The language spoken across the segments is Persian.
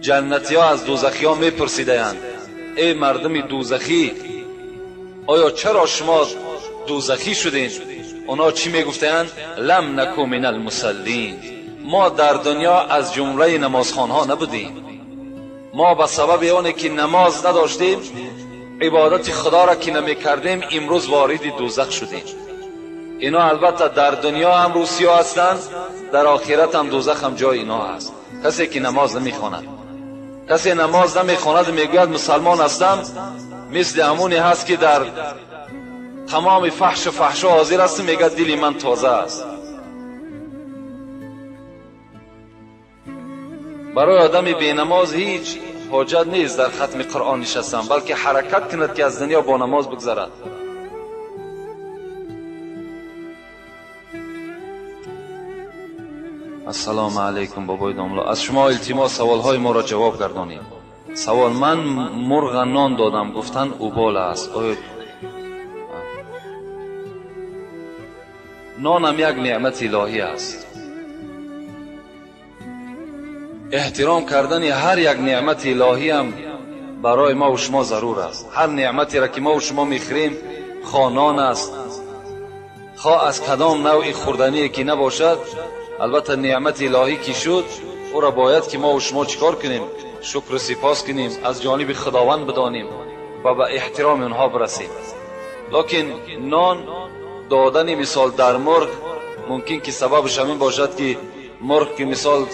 جنتی ها از دوزخی ها می پرسیدند ای مردم دوزخی آیا چرا شما دوزخی شدین؟ اونا چی می گفتند؟ لم نکو من المصلین، ما در دنیا از جمله نمازخوان ها نبودیم، ما به سبب اونه که نماز نداشتیم، عبادت خدا را که نمی کردیم، امروز وارد دوزخ شدیم. اینا البته در دنیا هم روسیا هستند، در آخرت هم دوزخ هم جای اینا هست. کسی که نماز نمی خواند، کسی نماز نمی خواند میگوید مسلمان هستم، مثل همونی هست که در تمام فحش و فحشا حاضر است، میگه دل من تازه است. برای آدم بی نماز هیچ حاجت نیست در ختم قرآن نشستن، بلکه حرکت کند که از دنیا با نماز بگذرد. السلام علیکم بابای داملا، از شما التماس سوالهای ما را جواب گردانید. سوال: من مرغ نان دادم، گفتن اوبال است، آیا نان هم یک نعمت الهی است؟ احترام کردن هر یک نعمت الهی هم برای ما و شما ضرور است. هر نعمتی را که ما و شما میخوریم، خواه نان است، خواه از کدام نوع خوردنی که نباشد، البته نعمت الهی که شد، او را باید که ما و شما چیکار کنیم؟ شکر و سپاس کنیم، از جانب خداوند بدانیم و به احترام اونها برسیم. لکن نان دادن مثال در مرغ ممکن که سببش همین باشد که مرغ که مثال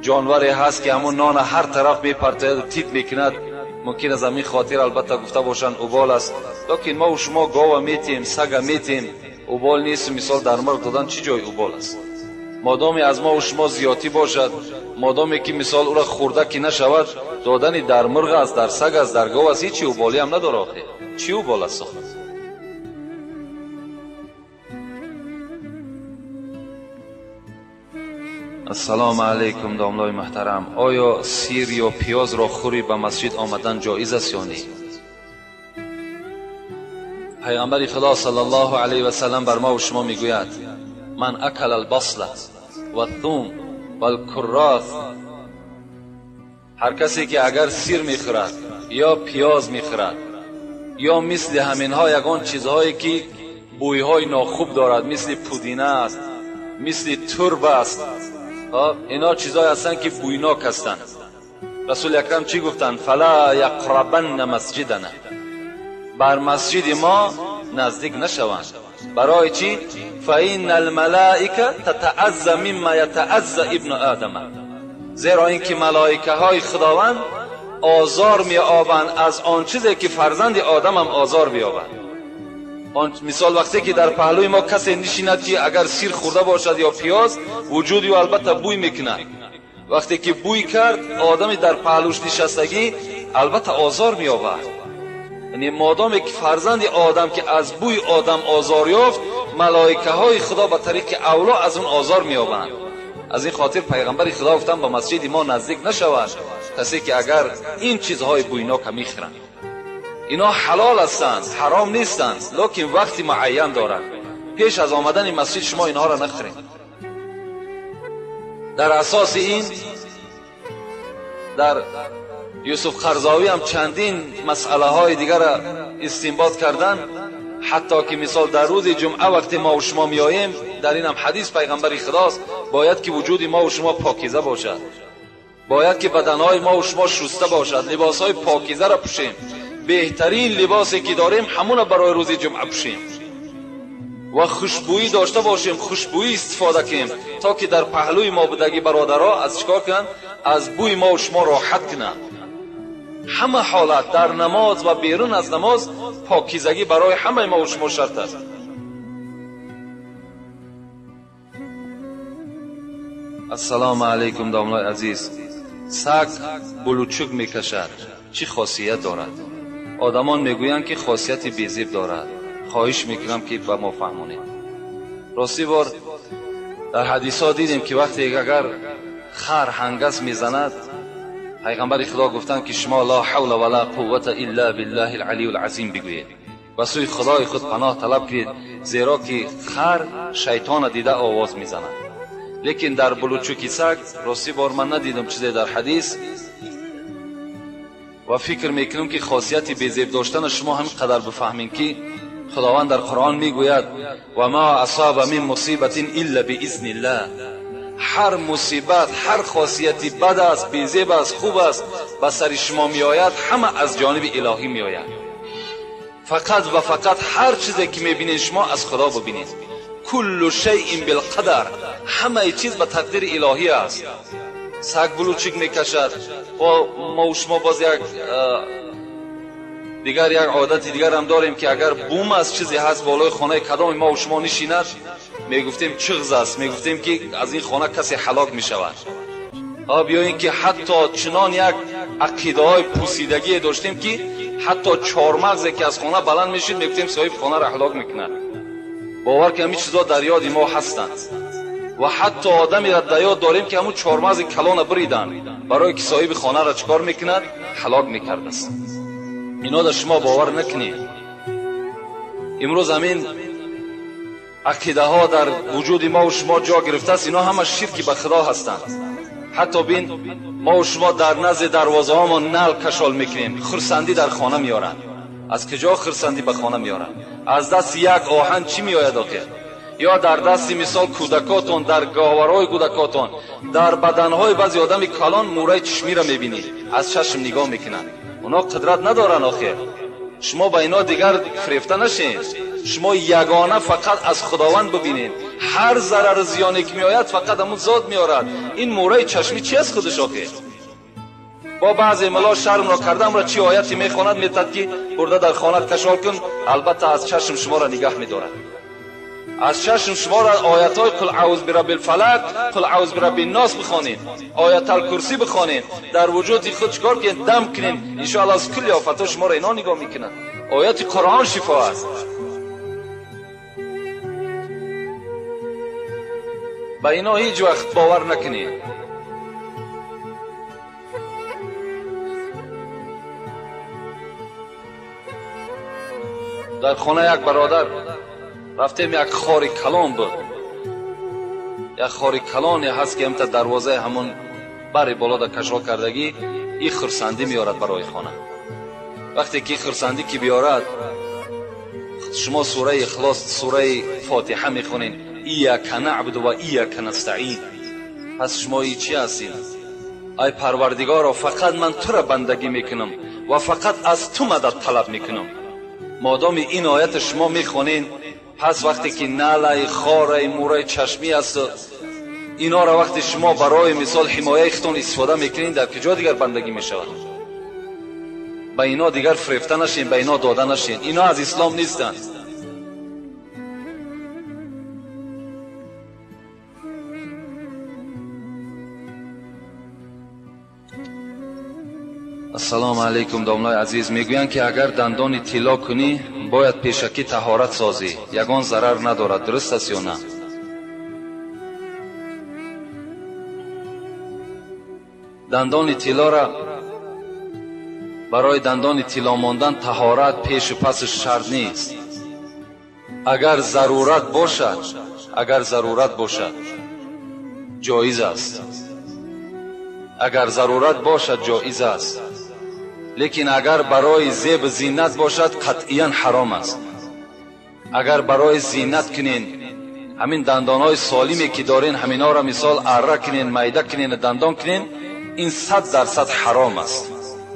جانوری هست که همون نان هر طرف میپرتاید، تیت میکند، ممکن از همین خاطر البته گفته باشند اوبال است. لکن ما و شما گاو میتیم، سگ میتیم، اوبال نیست. مثال در مرغ دادن چی جای اوبال است؟ مادامی از ما و شما زیاتی باشد، مادامی که مثال او را خورده که نشود، دادن در مرغ است، در سگ است، در گاو است، هیچی اوبالی هم نداره. آخه چی اوبال است؟ السلام علیکم داملای محترم، آیا سیر یا پیاز را خوری به مسجد آمدن جایز است یا نه؟ پیامبر خدا صلی الله علیه و سلم بر ما و شما میگوید من اکل البصل و الثوم و الکراث، هر کسی که اگر سیر میخورد یا پیاز میخورد یا مثل همینها یگان چیزهایی که بویهای ناخوب دارد، مثل پودینه است، مثل ترب است، اینا چیزایی هستند که بویناک هستند. رسول اکرم چی گفتند؟ فلا یقربن مسجدنا، بر مسجد ما نزدیک نشوند. برای چی؟ فإن الملائکه تتعزى مما یتعزى ابن آدم، زیرا اینکه ملائکه های خداوند آزار می‌یابند از آن چیزی که فرزند آدم هم آزار بیابند. مثال وقتی که در پهلوی ما کسی نشیند که اگر سیر خورده باشد یا پیاز، وجودی و البته بوی میکنه، وقتی که بوی کرد آدمی در پهلوش نشستگی البته آزار مییابد. یعنی مادامی که فرزند آدم که از بوی آدم آزار یافت، ملائکه های خدا به طریق اولا از اون آزار مییابند. از این خاطر پیغمبر خدا گفتن به مسجد ما نزدیک نشود کسی که اگر این چیزهای بویناک میخورند. اینا حلال هستند، حرام نیستند، لکن وقتی معین دارند. پیش از آمدن مسجد شما اینها را نخورید. در اساس این در یوسف قرضاوی هم چندین مسئله های دیگر را استنباط کردن، حتی که مثال در روز جمعه وقتی ما و شما میاییم، در این هم حدیث پیغمبر خداست، باید که وجود ما و شما پاکیزه باشد، باید که بدنهای ما و شما شسته باشد، لباسهای پاکیزه را پوشیم، بهترین لباسی که داریم همون برای روز جمعه پوشیم و خوشبویی داشته باشیم، خوشبویی استفاده کنیم تا که در پهلوی ما بودگی برادرها از چکار کنن؟ از بوی ما و شما راحت کنن. همه حالت در نماز و بیرون از نماز پاکیزگی برای همه ما و شما شرط است. السلام علیکم داملای عزیز، سگ بلوچک میکشد، چی خاصیت دارد؟ آدمان میگویند که خاصیت بیزیب دارد. خواهش میکنم که به ما فهمونید. راستی بار در حدیث ها دیدیم که وقتی اگر خر هنگس میزند، پیغمبر خدا گفتند که شما لا حول ولا قوت الا بالله العلی العظیم بگویید. و سوی خدای خود پناه طلب کنید، زیرا که خر شیطان دیده آواز میزند. لیکن در بلوچوکی سگ راستی بار من ندیدم چیزی در حدیث و فکر میکنم که خاصیت بیزیب داشتن شما هم قدر بفهمین که خداوند در قرآن میگوید و ما اصاب من مصیبت الا باذن الله. هر مصیبت، هر خاصیتی بد است، بیزیب است، خوب است به سر شما می آید، همه از جانب الهی می آید. فقط و فقط هر چیزی که می بینید شما از خدا ببینید. کل شیء بالقدر، همه چیز به تقدیر الهی است. سگ بلوچک میکشد و ما و شما باز یک عادت دیگر هم داریم که اگر بوم از چیزی هست بالای خانه کدام ما و شما نشیند میگفتیم چغز است، میگفتیم که از این خانه کسی هلاک میشود. بیاییم که حتی چنان یک عقیده های پوسیدگی داشتیم که حتی چهارمغزی که از خانه بلند میشید میگفتیم صاحب خانه را هلاک میکند. باور که همین چیزا در یاد ما هستند و حتی آدمی را در یاد داریم که همون چهارمغز کلان بریدن برای که صاحب خانه را چکار میکند؟ هلاک میکرد است. اینا در شما باور نکنید. امروز همین عقیده ها در وجود ما و شما جا گرفته است. اینا همه شرک به خدا هستند. حتی بین ما و شما در نزد دروازه ها ما نل کشال میکنیم، خرسندی در خانه میارن. از کجا خرسندی به خانه میارن؟ از دست یک آهن چی میآید آخه؟ یا در دست مثال کودکاتون، در گاورهای کودکاتون، در بدنهای بعضی آدم کلان موره چشمی را میبینید، از چشم نگاه میکنن. اونا قدرت ندارن آخه. شما با اینا دیگر فریفته نشین. شما یگانه فقط از خداوند ببینید. هر ضرر زیانی که میآید فقط همون ذات میارد. این موره چشمی چی از خودش آخه؟ با بعضی ملا شرم را کردم را چی آیتی میخواند میتد که برده در خانت کشال کن، البته از چشم شما را نگاه میدارد. از چشم شما را آیت های قل اعوذ برب الفلق، قل اعوذ برب الناس بخوانید، آیت الکرسی بخوانید، در وجود خود چکار کنید؟ دم کنید، ان شاء الله از کل آفات شما را اینا نگاه میکنند. آیت قرآن شفا است. با اینا هیچ وقت باور نکنید. در خانه یک برادر رفتیم، یک خاری کلان بود. یک خاری کلانی هست که همتا دروازه همون بری بالا در کشال کردگی این خرسندی میارد برای خانه. وقتی که خرسندی که بیارد شما سوره اخلاص، سوره فاتحه میخونین، ایاک نعبد و ایاک نستعین. پس شما ای چی هستید؟ ای پروردگارا فقط من تو را بندگی میکنم و فقط از تو مدد طلب میکنم. مادام این آیت شما میخونین، پس وقتی که ناله، خاره، موره چشمی است، اینا را وقتی شما برای مثال حمایه اختون استفاده میکنین، در کجا دیگر بندگی میشود؟ با اینا دیگر فریفته نشین، با اینا داده نشین. اینا از اسلام نیستند. السلام علیکم دامنای عزیز. میگویند که اگر دندان طلا کنی باید پیشکی طهارت سازی، یگان ضرر ندارد، درست است یا نه؟ دندان طلا را برای دندان طلا ماندن طهارت پیش و پسش شرط نیست. اگر ضرورت باشد جایز است. اگر ضرورت باشد جایز است. لیکن اگر برای زیب زینت باشد قطعاً حرام است. اگر برای زینت کنین همین دندانهای سالمی که دارین همینا را مثال اره کنین، معده کنین، دندان کنین، این 100% حرام است.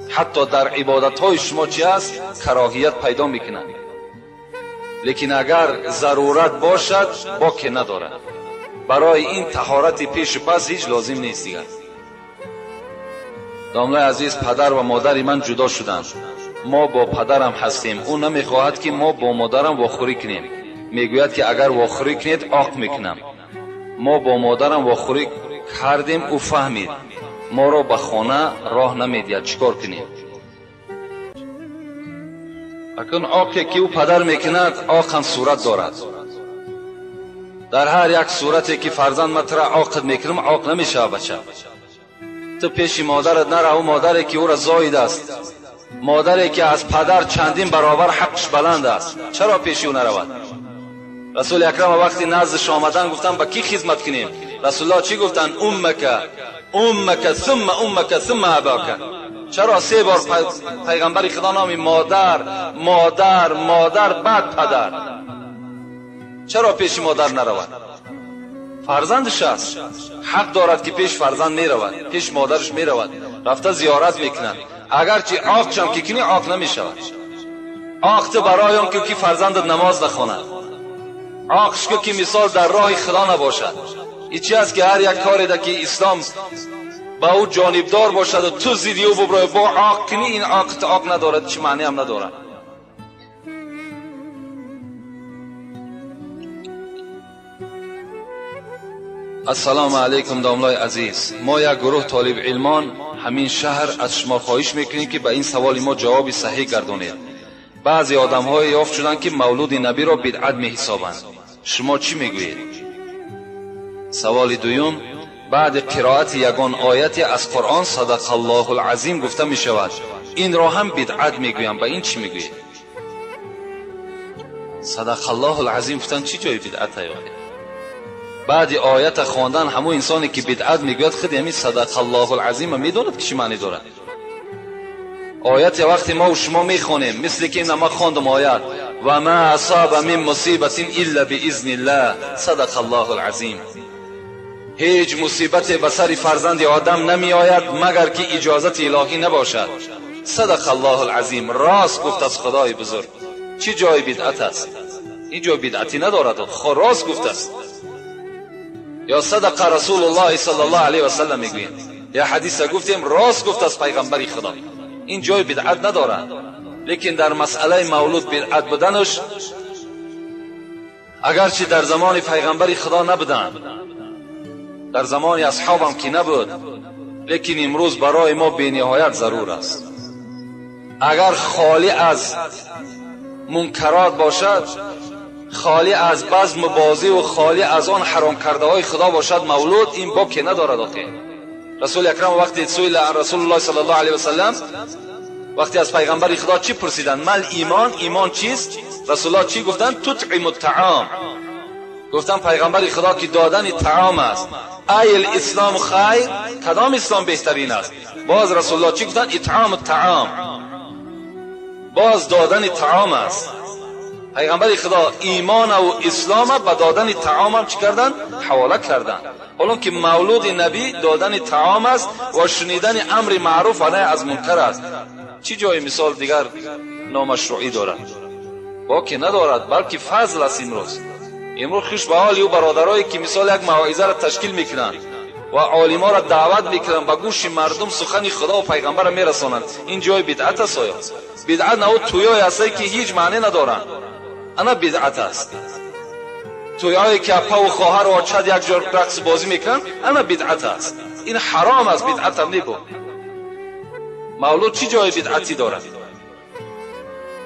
حتی در عبادت‌های شما چی است؟ کراهیت پیدا میکنند. لیکن اگر ضرورت باشد باکی ندارد. برای این طهارت پیش پس هیچ لازم نیست دیگر. دامنای عزیز، پدر و مادر من جدا شدند. ما با پدرم هستیم. او نمیخواهد که ما با مادرم واخوری کنیم. میگوید که اگر واخوری کنید عاق میکنم. ما با مادرم واخوری کردیم، او فهمید. ما را به خانه راه نمیدید. چیکار کنیم؟ اکنون عاقی که او پدر میکند عاق صورت دارد. در هر یک صورتی که فرزند متر عاق میکنم عاق نمیشه بچه. تو پیش مادرت نره، او مادری که او را زاید است، مادری که از پدر چندین برابر حقش بلند است، چرا پیش او نرود؟ رسول اکرم وقتی نزدش آمدن گفتن با کی خدمت کنیم؟ رسول الله چی گفتن؟ امک ثم امک ثم اباک. چرا 3 بار پیغمبر خدا نامی مادر مادر مادر بعد پدر؟ چرا پیش مادر نرود؟ فرزندش است، حق دارد که پیش فرزند می رود، پیش مادرش می رود، رفته زیارت میکنن. اگرچه عاقش هم که کنی عاق نمی شود. عاق برای آن که فرزندت نماز نخواند، عاقش که مثال در راه خدا نباشد. این چی است که هر یک کاری ده که اسلام با او جانبدار باشد و تو زیدی او ببرای با عاق کنی، این عاقت عاق ندارد، چی معنی هم ندارد. السلام علیکم داملای عزیز. ما یک گروه طالب علمان همین شهر از شما خواهش میکنیم که به این سوال ما جواب صحیح گردانید. بعضی آدم های یافت شدن که مولود نبی را بدعت می حسابند. شما چی میگویید؟ سوال دوم، بعد قرائت یگان آیتی از قرآن صدق الله العظیم گفته می شود، این را هم بدعت میگویم، به این چی میگویید؟ صدق الله العظیم گفتن چی جای بدعت هست؟ بعد آیت خواندن همون انسانی که بدعت میگوید خود همین صدق الله العظیم میدوند که چی معنی دارد؟ آیت وقتی ما و شما میخونیم مثل که ما خواندم آیت و ما اصاب من مصیبت الا باذن الله صدق الله العظیم، هیچ مصیبت به سر فرزند آدم نمی آید مگر که اجازت الهی نباشد. صدق الله العظیم، راست گفت از خدای بزرگ. چی جای بدعت است؟ این جای بدعتی ندارد، خود راست گفت است. یا صدق رسول الله صلی الله علیه و سلم میگویم، یا حدیث گفتیم راست گفت از پیغمبر خدا، این جای بدعت ندارد. لیکن در مسئله مولود بدعت بودنش اگرچه در زمان پیغمبر خدا نبودن، در زمان اصحابم که نبود، لیکن امروز برای ما بی‌نهایت ضرور است. اگر خالی از منکرات باشد، خالی از بزم و بازی و خالی از آن حرام کرده های خدا باشد مولود، این باکی ندارد. آخه رسول اکرم وقتی سئل رسول الله صلی الله علیه و سلم وقتی از پیغمبر خدا چی پرسیدن؟ مل ایمان، ایمان چیست؟ رسول الله چی گفتن؟ تطعم الطعام. گفتن پیغمبر خدا که دادن طعام است. ای الاسلام خیر، کدام اسلام بهترین است؟ باز رسول الله چی گفتن؟ اطعام الطعام، باز دادن طعام است. پیغمبر خدا ایمان و اسلام به دادن طعام هم چی کردن؟ حواله کردن. حالا که مولود نبی دادن طعام است و شنیدن امر معروف و نهی از منکر است، چی جای مثال دیگر نامشروعی دارد؟ باکی ندارد، بلکه فضل است. امروز خوش به حال او برادرایی که مثال یک موعظه را تشکیل میکنند و عالما را دعوت میکنند به گوش مردم سخن خدا و پیغمبر را میرسانند، این جای بدعت است. آیا بدعت نه تویای است که هیچ معنی ندارند؟ انا بدعت است. تویایی که اپا و خواهر و چد یک جور رقص بازی میکنند، انا بدعت است. این حرام است، بدعت هم نیگو. مولود چی جای بدعتی دارد؟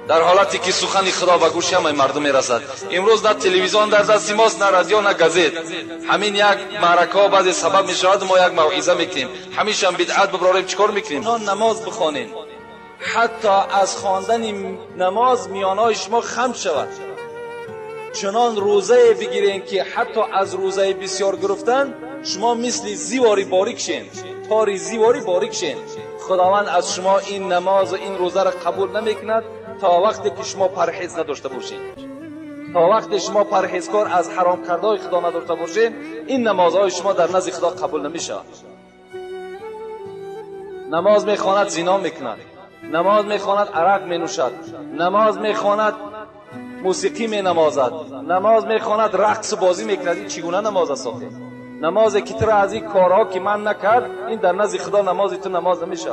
در حالتی که سخن خدا به گوش همه مردم میرسد. امروز نه تلویزیون در دست ماست، نه رادیو، نه گازت. همین یک معرکه بعضی سبب میشود ما یک موعظه میکنیم، همیشه هم بدعت ببراریم. چیکار میکنیم؟ نماز بخوانیم، حتی از خواندن نماز میانهای شما خم شود. چنان روزه بگیرین که حتی از روزه بسیار گرفتن شما مثل زیواری باریک شین، تاری زیواری باریک شین. خداوند از شما این نماز و این روزه را قبول نمیکند تا وقتی که شما پرهیز نداشته باشین. تا وقتی شما پرهیزکار از حرام کردهای خدا نداشته باشین، این نمازهای شما در نزد خدا قبول نمیشه. نماز میخواند زنا میکند، نماز میخواند عرق مینوشد، نماز میخواند موسیقی مینوازد، نماز میخواند رقص بازی میکند. این چگونه نماز است؟ نمازی که تو از این کارها که من نکرد، این در نزد خدا نمازی تو نماز نمیشه.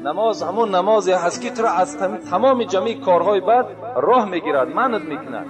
نماز همون نمازی هست که تو از تمام جمعی کارهای بد راه میگیرد، منت میکند.